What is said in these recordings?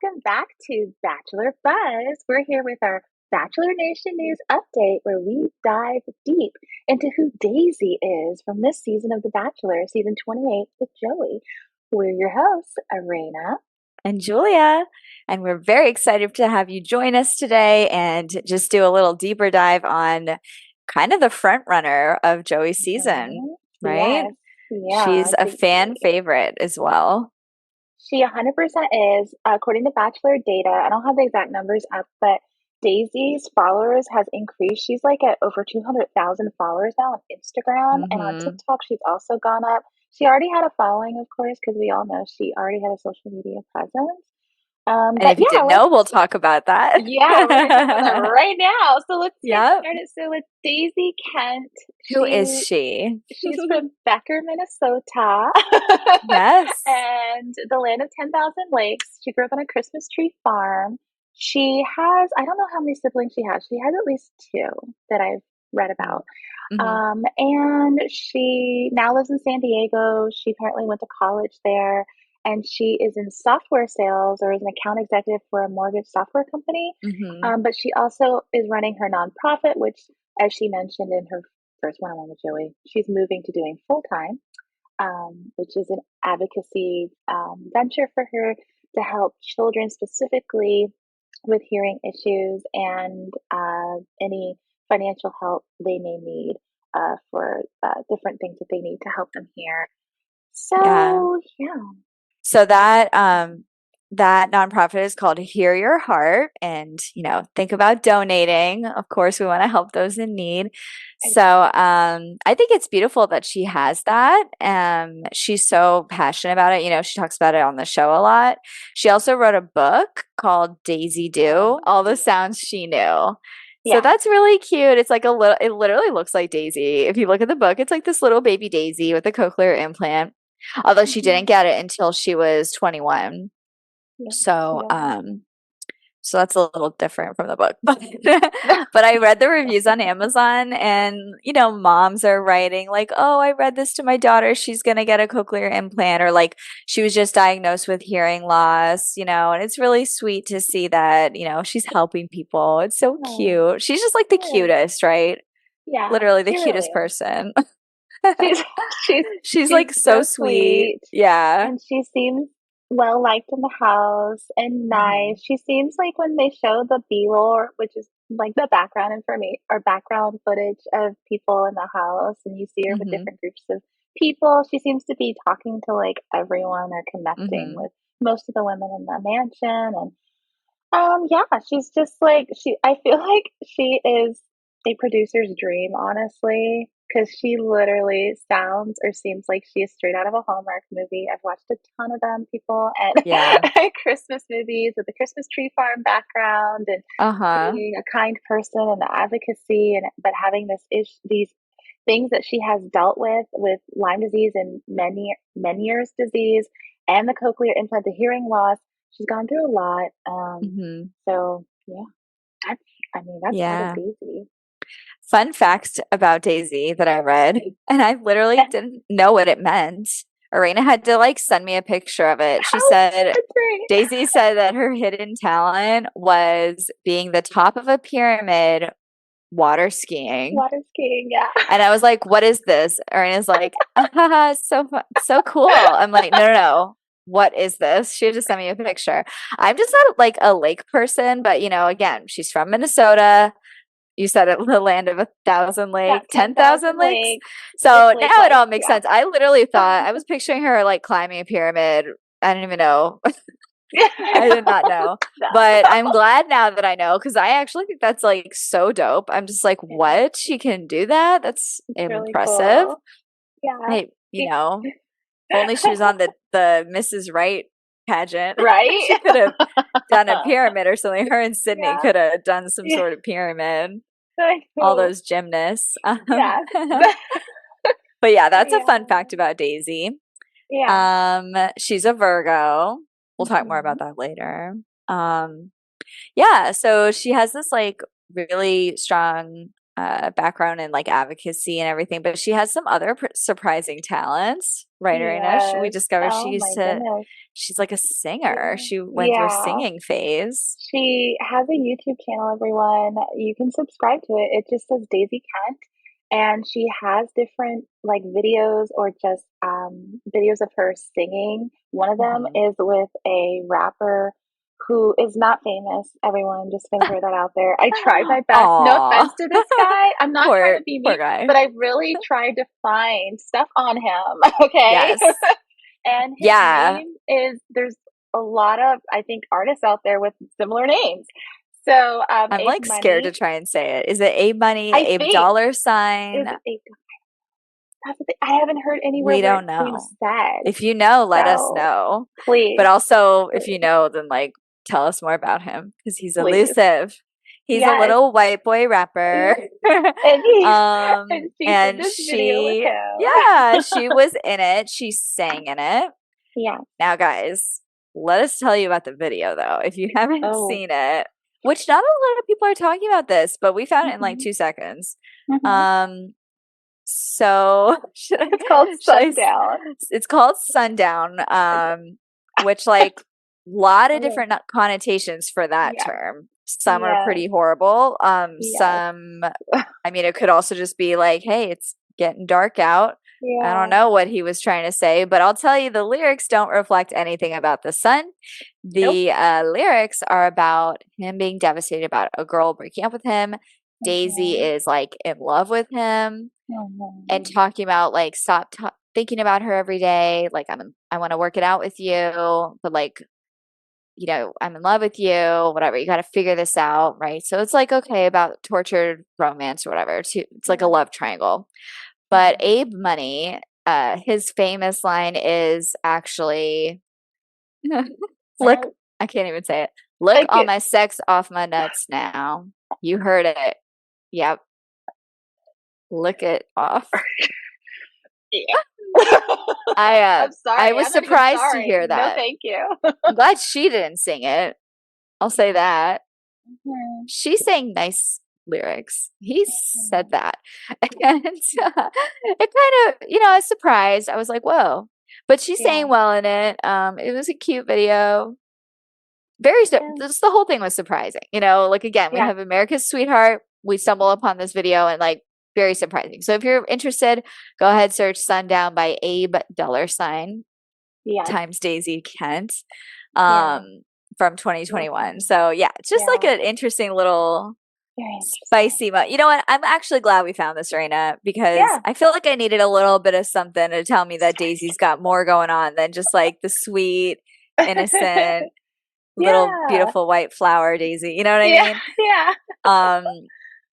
welcome back to Bachelor Buzz. We're here with our Bachelor Nation News update where we dive deep into who Daisy is from this season of The Bachelor, season 28 with Joey. We're your hosts, Araina. And Julia. And we're very excited to have you join us today and just do a little deeper dive on kind of the front runner of Joey's season, right? Yes, yeah, She's a fan Daisy. favorite as well. She 100% is, according to Bachelor data. I don't have the exact numbers up, but Daisy's followers has increased. She's like at over 200,000 followers now on Instagram, and on Hmm. TikTok, she's also gone up. She already had a following, of course, because we all know she already had a social media presence. And But if you yeah, didn't know, we'll talk about that. we're gonna talk about that right now. So let's get Yep. started. So with Daisy Kent, Who is she she? she's from Becker, Minnesota, Yes. and the land of 10,000 lakes. She grew up on a Christmas tree farm. She has, I don't know how many siblings she has. She has at least two that I've read about. Mm-hmm. And she now lives in San Diego. She apparently went to college there, and she is in software sales or is an account executive for a mortgage software company. Mm-hmm. But she also is running her nonprofit, which, as she mentioned in her first one-on-one with Joey, she's moving to doing full time, which is an advocacy venture for her to help children specifically with hearing issues and any financial help they may need for different things that they need to help them hear. Yeah. So, yeah. So that nonprofit is called Hear Your Heart, and think about donating. Of course, we want to help those in need. So I think it's beautiful that she has that. She's so passionate about it. She talks about it on the show a lot. She also wrote a book called Daisy Do, All the Sounds She Knew. So Yeah. that's really cute. It's like it literally looks like Daisy. If you look at the book, it's like this little baby Daisy with a cochlear implant. Although she Mhm. didn't get it until she was 21. Yeah. So, Yeah. so that's a little different from the book. But I read the reviews on Amazon, and moms are writing like, "Oh, I read this to my daughter. She's gonna get a cochlear implant," or like she was just diagnosed with hearing loss, and it's really sweet to see that, she's helping people. It's so Oh, cute. She's just like the good. cutest, right? Yeah, Literally the she really cutest is. person. She's she's She's she's like so so sweet. sweet, Yeah. and she seems well liked in the house and Hmm. nice. She seems like when they show the B-roll, which is like the background information or background footage of people in the house, and you see her with Hmm. different groups of people, she seems to be talking to like everyone or connecting Hmm. with most of the women in the mansion. And yeah, she's just like I feel like she is a producer's dream, honestly, because she literally sounds or seems like she is straight out of a Hallmark movie. I've watched a ton of them, people, Yeah. and Christmas movies with the Christmas tree farm background and Uh-huh. being a kind person and the advocacy, and but having these things that she has dealt with Lyme disease and Meniere's disease and the cochlear implant, the hearing loss. She's gone through a lot. Hmm. So yeah, that's that's part of Yeah. Daisy. Fun fact about Daisy that I read, and I literally didn't know what it meant. Arena had to like send me a picture of it. She Oh, said, that's right. Daisy said that her hidden talent was being the top of a pyramid water skiing. Water skiing, yeah. And I was like, what is this? Arena's like, so so cool. I'm like, no, no, no. What is this? She just sent me a picture. I'm just not like a lake person, but again, she's from Minnesota. You said it, the land of 1,000 lakes, 10,000 10,000 lakes. lakes. It's So lake now it life, all makes yeah. sense. I literally thought I was picturing her like climbing a pyramid. I didn't even know. Yeah, I did not know. no. But I'm glad now that I know because I actually think that's like so dope. I'm just like, It is. what? She can do that? That's It's really impressive. cool. Yeah. I, if only she was on the Mrs. Right pageant, Right? she could have done a pyramid or something. Her and Sydney Yeah. could have done some Yeah. sort of pyramid. I All know. those gymnasts. Yeah. But yeah, that's a fun Yeah. fact about Daisy. Yeah. She's a Virgo. We'll talk more Mhm. about that later. Um, yeah, so she has this like really strong background in like advocacy and everything, but she has some other surprising talents, right, Araina? We Yes. discovered Oh my goodness. she's like a singer. Yeah. She went through a Yeah. singing phase. She has a YouTube channel, everyone. You can subscribe to it. It just says Daisy Kent. And she has different like videos or just videos of her singing. One of them Mhm. is with a rapper who is not famous. Everyone, just gonna throw that out there. I tried my best. No offense Aw, to this guy. I'm not trying to be poor mean, guy. but I really tried to find stuff on him. Okay. Yes. And his Yeah. name is, there's a lot of, I think, artists out there with similar names. So, I'm Abe like scared to Money, try and say it. Is it Abe Money, I Abe think, dollar is sign? it Abe? That's the thing. I haven't heard anywhere We where don't it's being know. said. If you know, let us So, know. But please, also, if you please, know, then like tell us more about him because he's please. elusive. He's a Yes. little white boy rapper. And and she's in And this video with yeah, him. she was in it. She sang in it. Yeah. Now, guys, let us tell you about the video though. If you haven't Oh. seen it, which not a lot of people are talking about this, but we found it in like Hmm. 2 seconds. Hmm. Um, so It's called should Sundown. it's called Sundown, which like lot of Oh, different connotations for that yeah. term. Some are Yes. pretty horrible. Yes. Some, I mean, it could also just be like, hey, it's getting dark out. I don't Yeah. know what he was trying to say, but I'll tell you the lyrics don't reflect anything about the sun. Nope. The lyrics are about him being devastated about a girl breaking up with him. Daisy Hmm. is like in love with him and Hmm. talking about like stop thinking about her every day. Like I want to work it out with you, but like I'm in love with you, whatever. You got to figure this out, right? So it's like okay about tortured romance or whatever. It's like a Yeah. love triangle. But Hmm. Abe Money, his famous line is actually, look, I can't even say it. Look I all can. my sex off my nuts now. You heard it. Yep. Lick it off. Yeah. I'm I sorry. was I'm not even surprised to sorry. hear No, that. thank you. I'm glad she didn't sing it. I'll say that. Mhm, She sang nice lyrics. He said mhm. that. And it kind of, I was surprised. I was like, whoa. But she Yeah. sang well in it. It was a cute video. Very, Yeah. just the whole thing was surprising. Like again, we Yeah. have America's Sweetheart. We stumble upon this video and like very surprising. So if you're interested, go ahead, search Sundown by Abe dollar sign Yes. times Daisy Kent Yeah. um, from Love 2021. him. So yeah, it's just like Yeah. an interesting little Very interesting. spicy. You know what? I'm actually glad we found this, Raina, because Yeah. I feel like I needed a little bit of something to tell me that Daisy's got more going on than just like the sweet, innocent, little Yeah. beautiful white flower Daisy. You know what I Yeah. mean? Yeah. Um,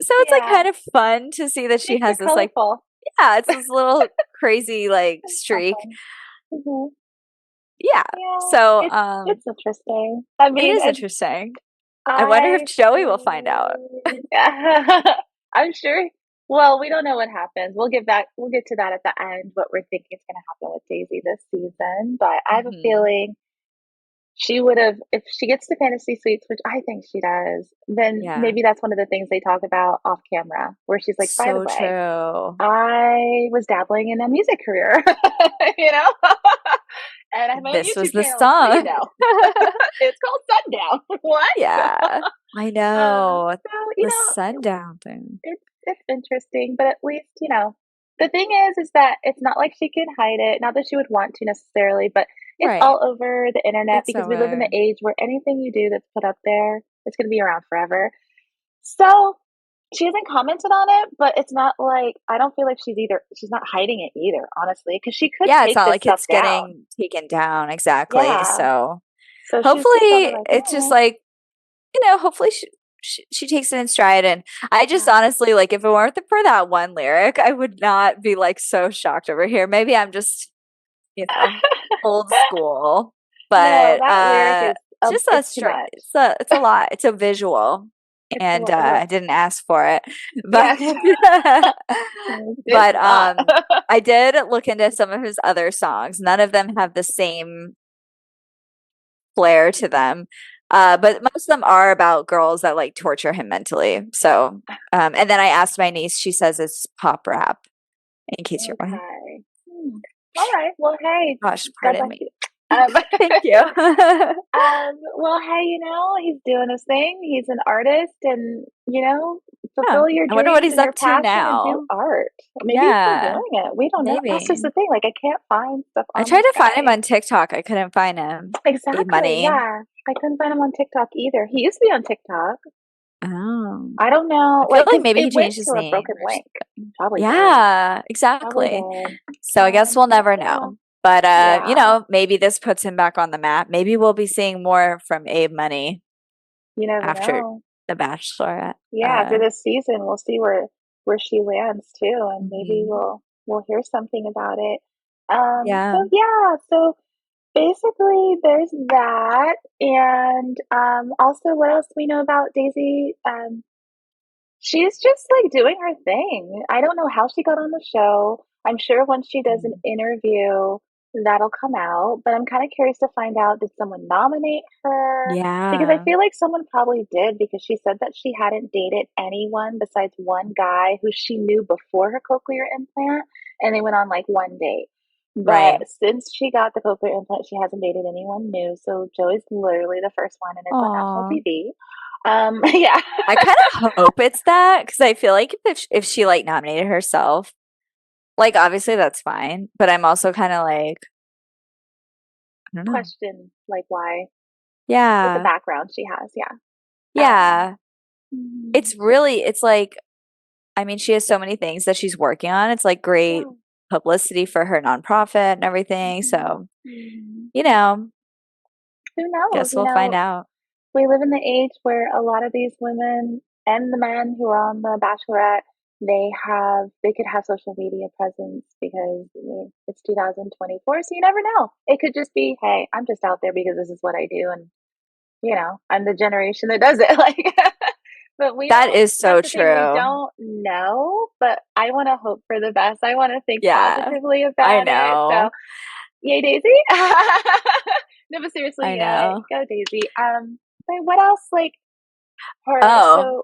so it's like Yeah. kind of fun to see that she Makes has it this like, colorful. yeah, it's this little crazy like It's streak. awesome. Hmm. Yeah. Yeah. So It's interesting. I it mean, is interesting. I wonder if I Joey will find out. think I'm sure. Well, we don't know what happens. We'll get to that at the end, what we're thinking is going to happen with Daisy this season. But I have a Hmm. feeling she would have, if she gets to Fantasy Suites, which I think she does, then Yeah. maybe that's one of the things they talk about off camera, where she's like, by the So way, true. I was dabbling in a music career, you know? And I have my own This was YouTube the channel, so you song. know. It's called Sundown. What? Yeah. I know. So, The sundown thing. it's interesting, but at least, the thing is that it's not like she can hide it. Not that she would want to necessarily, but it's Right. all over the internet It's because we live in the over. age where anything you do that's put up there, it's going to be around forever. So she hasn't commented on it, but it's not like I don't feel like she's not hiding it either, honestly, because she could Yeah, it's take not this like stuff it's down. getting taken down exactly. Yeah. So So she's just probably hopefully like, it's just oh, like, hopefully she takes it in stride. And I just yeah. honestly, like, if it weren't for that one lyric, I would not be like so shocked over here. Maybe I'm just, you know, old school, No, but that lyric is just a it's too straight, much. it's a lot. It's a visual. It's a And lot. I didn't ask for it, but Yes. Did but not. I did look into some of his other songs. None of them have the same flair to them. But most of them are about girls that like torture him mentally. So, and then I asked my niece, she says it's pop rap, in case you're wondering. Okay. All right. Well, hey, Gosh, God pardon bless me. you. Thank you. Well, hey, he's doing his thing. He's an artist, and Yeah. fulfill your I wonder what dreams he's and your up to passion and do now. art. Maybe he's still Yeah, doing it. We don't know. That's maybe. just the thing. Like, I can't find stuff I on tried this to find him guy. on TikTok. I couldn't find him. Abe Exactly. Money. Yeah. I couldn't find him on TikTok either. He used to be on TikTok. Oh. I don't I know, feel like, like because maybe he it went changed his to a name broken or link. something. Probably did. Yeah, Probably exactly. did. So I guess we'll But never yeah. know. But Yeah. maybe this puts him back on the map. Maybe we'll be seeing more from Abe Money You never after know. The Bachelor. Yeah, after this season, we'll see where she lands too, and maybe Mhm. we'll hear something about it. Yeah. So yeah, so basically there's that, and also what else do we know about Daisy? She's just like doing her thing. I don't know how she got on the show. I'm sure once she does an Mm. interview, that'll come out. But I'm kind of curious to find out, did someone nominate her? Because I Yeah. feel like someone probably did, because she said that she hadn't dated anyone besides one guy who she knew before her cochlear implant, and they went on like one date. But Right. since she got the cochlear implant, she hasn't dated anyone new. So Joey's literally the first one, and it's on national Aw. TV. Yeah. I kind of hope it's that because I feel like if she like nominated herself, like obviously that's fine. But I'm also kind of like, I don't know. Question, like, why, with the Yeah. background she has, yeah. Yeah. Mhm. It's like, I mean, she has so many things that she's working on. It's like great Yeah. publicity for her nonprofit and everything. Mhm. So, Mhm. you know, Who knows? guess we'll find out. We live in the age where a lot of these women and the men who are on The Bachelorette, they could have social media presence because it's 2024, so you never know. It could just be, hey, I'm just out there because this is what I do, and I'm the generation that does it. Like, but we That don't. is That's so the thing. We true. don't know. But I want to hope for the best. I want to think Yeah, positively I about it. So, know. yay, Daisy! No, but seriously, I know. go Daisy. But what else? Like her. Oh, So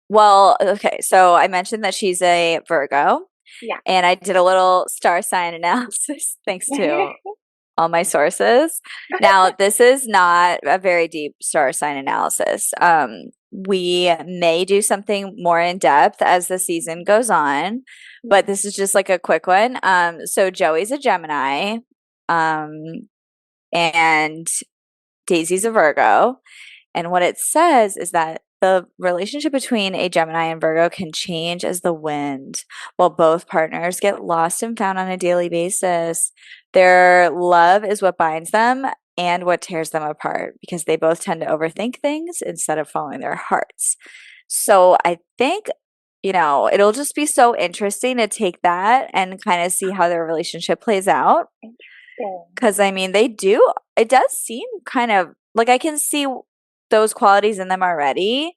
well, okay. So I mentioned that she's a Virgo, yeah. and I did a little star sign analysis thanks to all my sources. Now, this is not a very deep star sign analysis. We may do something more in depth as the season goes on, but this is just like a quick one. So Joey's a Gemini, um, and Daisy's a Virgo. And what it says is that the relationship between a Gemini and Virgo can change as the wind, while both partners get lost and found on a daily basis. Their love is what binds them and what tears them apart because they both tend to overthink things instead of following their hearts. So I think, it'll just be so interesting to take that and kind of see how their relationship plays out. Interesting. Because I mean, it does seem kind of like I can see those qualities in them already.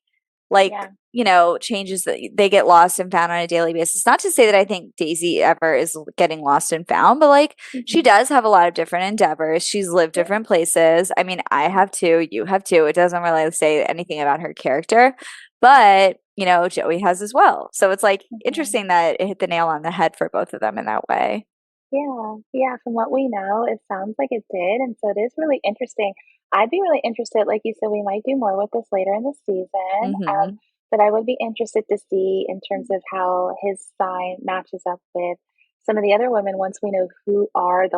Like, Yeah. changes that they get lost and found on a daily basis. Not to say that I think Daisy ever is getting lost and found, but like she Hmm. does have a lot of different endeavors. She's lived Yeah. different places. I mean, I have too, you have too. It doesn't really say anything about her character, but Joey has as well. So it's like Hmm. interesting that it hit the nail on the head for both of them in that way. Yeah, yeah, from what we know, it sounds like it did, and so it is really interesting. I'd be really interested, like you said, we might do more with this later in the season, Hmm. but I would be interested to see in terms of how his sign matches up with some of the other women once we know who are the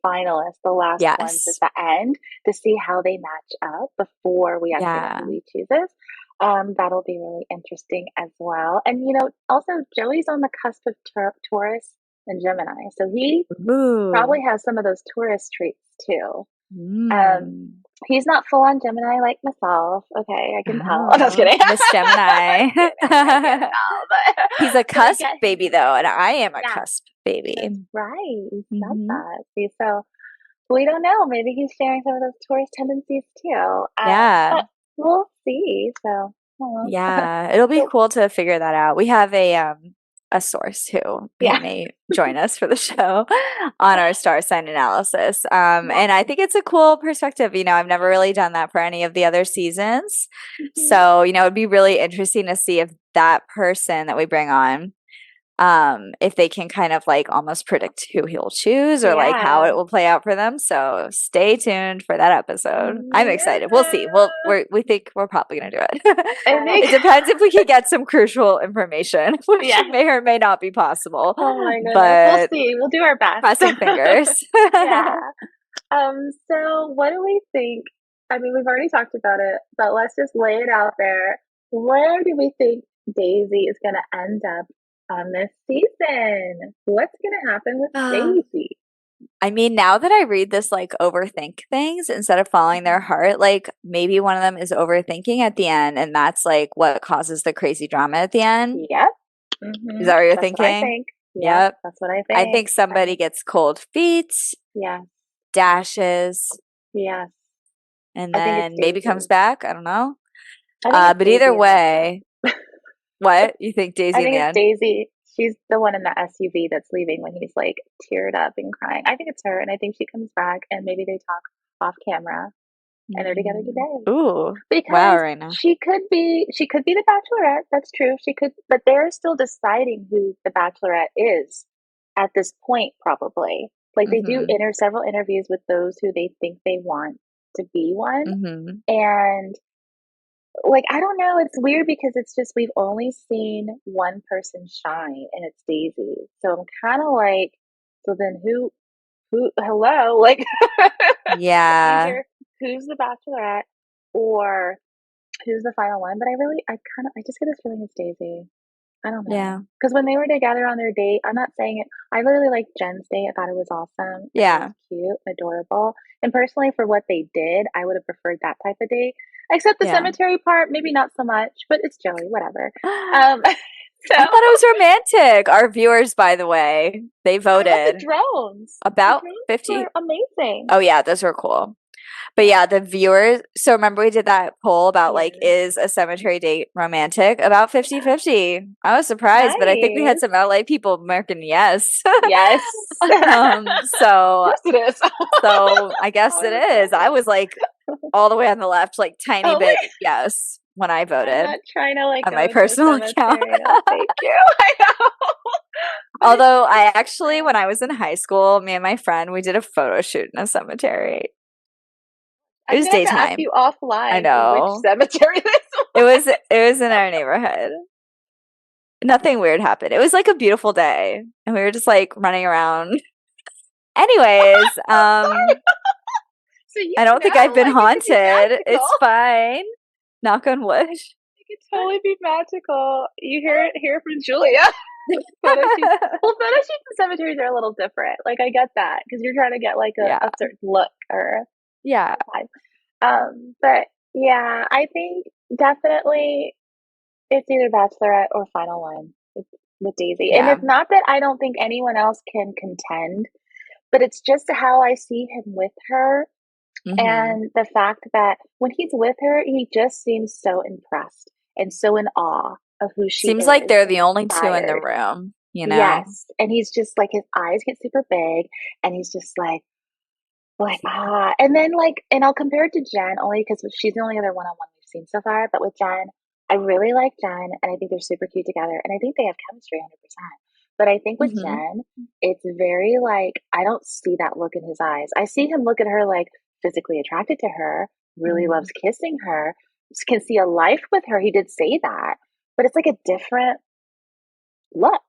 finalists, the last ones at Yes. the end, to see how they match up before we actually know Yeah. who he chooses. That'll be really interesting as well. And also Joey's on the cusp of Taurus and Gemini. So he Ooh. probably has some of those tourist traits too. Um, Mm. he's not full on Gemini like myself. Okay, I can tell. I'm just Oh, kidding. Miss I'm Gemini. kidding. I can't tell, but He's a but I cusp get baby him. though, and I am a Yeah, cusp baby. that's right. He said Hmm. that. See, so we don't know. Maybe he's sharing some of those tourist tendencies too. Yeah. But we'll see. So, Yeah. It'll be so cool to figure that out. We have a a source who Yeah. may join us for the show on our star sign analysis. Yeah. And I think it's a cool perspective. I've never really done that for any of the other seasons. Mhm. So, it'd be really interesting to see if that person that we bring on, if they can kind of like almost predict who he'll choose or like how Yeah. it will play out for them. So stay tuned for that episode. I'm excited. We'll see. Yeah. We think we're probably gonna do it. I think, It depends if we can get some crucial information, which yeah. may or may not be possible, Oh my goodness. We'll but see. We'll do our best. crossing fingers. Yeah. So what do we think? I mean, we've already talked about it, but let's just lay it out there. Where do we think Daisy is going to end up on this season? What's going to happen with Uh, Daisy? I mean, now that I read this like overthink things instead of following their Mhm. heart, like maybe one of them is overthinking at the end, and that's like what causes the crazy drama at the end. Yep. Is that what you're That's what I thinking? think. Yep. Yep. That's what I I think. think somebody gets cold feet, Yeah. dashes, Yeah. and I think it's then maybe comes Daisy. back. I don't know. I think it's But either Daisy in the way, what you think, I Daisy in think the it's end? Daisy. She's the one in the SUV that's leaving when he's like teared up and crying. I think it's her, and I think she comes back and maybe they talk off camera and they're together today. Ooh, wow, Because Araina. she could be the Bachelorette. That's true. She could, but they're still deciding who the Bachelorette is at this point, probably. Like they do Mm-hmm. several interviews with those who they think they want to be one, Mm-hmm. and like I don't know, it's weird because it's just we've only seen one person shine and it's Daisy. So I'm kind of like, so then who hello, like Yeah. either who's the Bachelorette or who's the final one, but I just get this feeling it's Daisy. I don't know. Yeah. Because when they were together on their date, I'm not saying it. I literally liked Jen's date. I thought it was awesome and it was Yeah. cute, adorable. And personally, for what they did, I would have preferred that type of date. Except the Yeah. cemetery part, maybe not so much, but it's Joey, whatever. I Um, so thought it was romantic. Our viewers, by the way, they I love the voted drones. The about drones 50. were amazing. Oh, yeah, those were cool. But Yeah. yeah, the viewers. So remember we did that poll about like, Yes. is a cemetery date romantic? About 50-50. I was surprised, but I think we had Nice. some LA people marking yes. Yes. um, Of so course it is. so I guess it is. I 100%. was like all the way on the left, like tiny Oh bit my yes when I I'm voted not trying to like on go my into a personal account. cemetery. No, thank you. I know. But Although I it's actually, when different. I was in high school, me and my friend, we did a photo shoot in a cemetery. It I'm was gonna have to ask daytime. you I offline which know. cemetery this It was in our neighborhood. Nothing weird happened. It was like a beautiful day, and we were just like running around. Anyways, Sorry. So I don't think I've been like it could be haunted. magical. It's fine. Knock on wood. It could totally be magical. You hear from Julia. Photo shoots. Well, photo shoots and cemeteries are a little different. Like I get that because you're trying to get like Yeah. a certain look or Yeah. a vibe. But yeah, I think definitely it's either Bachelorette or Final One with Daisy. And Yeah. it's not that I don't think anyone else can contend, but it's just how I see him with her. Hmm. And the fact that when he's with her, he just seems so impressed and so in awe of who she Seems like is they're and the only two in the inspired. room. Yes. And he's just like, his eyes get super big and he's just like, ah. And then, like, and I'll compare it to Jen only because she's the only other one on one we've seen so far. But with Jen, I really like Jen and I think they're super cute together. And I think they have chemistry 100%. But I think with Hmm. Jen, it's very like, I don't see that look in his eyes. I see him look at her like physically attracted to her, really loves Hmm. kissing her, can see a life with her. He did say that. But it's like a different look.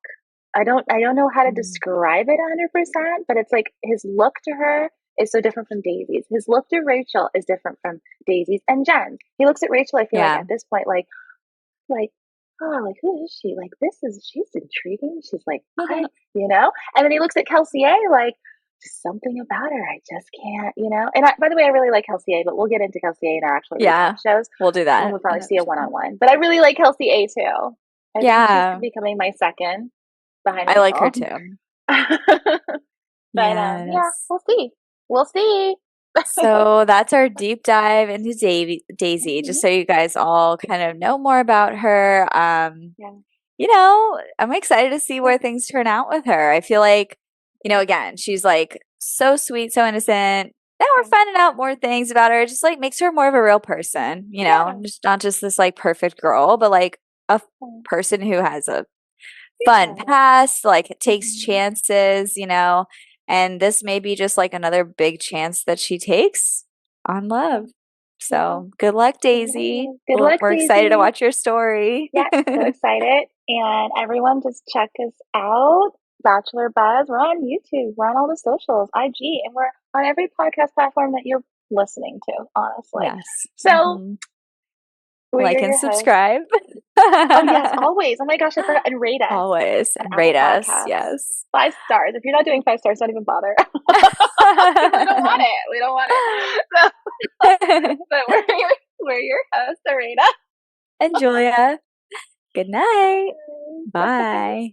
I don't know how to Hmm. describe it 100%, but it's like his look to her is so different from Daisy's. His look to Rachel is different from Daisy's and Jen's. He looks at Rachel, I feel like Yeah. at this point, like, oh, like who is she? Like she's intriguing. She's like, what? And then he looks at Kelsey A like just something about her. I just can't. And by the way, I really like Kelsey A, but we'll get into Kelsey A in our actual recap Yeah. shows We'll do when that we probably see a one eventually. on one. But I really like Kelsey A too. I think she's Yeah. becoming my second behind I like her Rachel. too. But yeah, Yes. we'll see. We'll see. So that's our deep dive into Daisy, just Mhm. so you guys all kind of know more about her. Yeah. I'm excited to see where things turn out with her. I feel like, again, she's like so sweet, so innocent. Now we're finding out more things about her. It just like makes her more of a real person, just not just this like perfect girl, but like a person who has a fun past, like takes chances, and this may be just like another big chance that she takes on love. So good luck, Daisy. Good luck, We're excited to watch your story. Yes, so excited. And everyone just check us out. Bachelor Buzz. We're on YouTube. We're on all the socials, IG, and we're on every podcast platform that you're listening to, honestly. Yes. So like and subscribe. Oh yes, always. Oh my gosh, I forgot. And rate us. Always. And rate us. Yes. 5 stars. If you're not doing 5 stars, don't even bother. We don't want it. We don't want it. But we're your hosts, Araina. And Julia. Good night. Bye.